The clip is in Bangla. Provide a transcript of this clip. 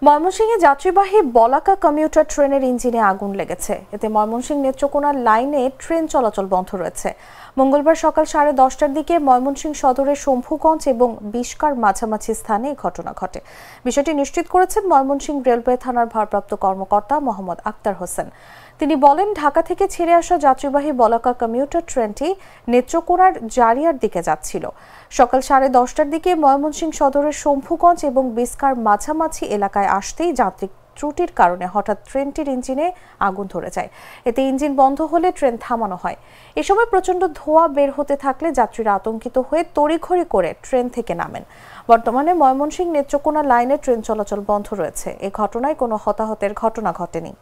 ময়মনসিংহে যাত্রীবাহী বলাকা কমিউটার ট্রেনের ইঞ্জিনে আগুন লেগেছে। এতে ময়মনসিংহ নেত্রকোনা লাইনে ট্রেন চলাচল বন্ধ রয়েছে। মঙ্গলবার সকাল 10:30টার দিকে ময়মনসিংহ সদরের শম্ভুগঞ্জ এবং বিশকার মাঝামাঝি স্থানে এই ঘটনা ঘটে। বিষয়টি নিশ্চিত করেছেন ময়মনসিংহ রেলওয়ে থানার ভারপ্রাপ্ত কর্মকর্তা মোহাম্মদ আক্তার হোসেন। তিনি বলেন, ঢাকা থেকে ছেড়ে আসা যাত্রীবাহী বলাকা কমিউটার ট্রেনটি নেত্রকোনার জারিয়ার দিকে যাচ্ছিল। সকাল 10:30টার দিকে ময়মনসিংহ সদরের শম্ভুগঞ্জ এবং বিশকার মাঝামাঝি এলাকায় আসতেই যান্ত্রিক ত্রুটির কারণে হঠাৎ ট্রেনটির ইঞ্জিনে আগুন ধরে যায়। এতে ইঞ্জিন বন্ধ হলে ট্রেন থামানো হয়। এ সময় প্রচণ্ড ধোঁয়া বের হতে থাকলে যাত্রীরা আতঙ্কিত হয়ে তড়িঘড়ি করে ট্রেন থেকে নামেন। বর্তমানে ময়মনসিংহ নেত্রকোনা লাইনে ট্রেন চলাচল বন্ধ রয়েছে। এ ঘটনায় কোনো হতাহতের ঘটনা ঘটেনি।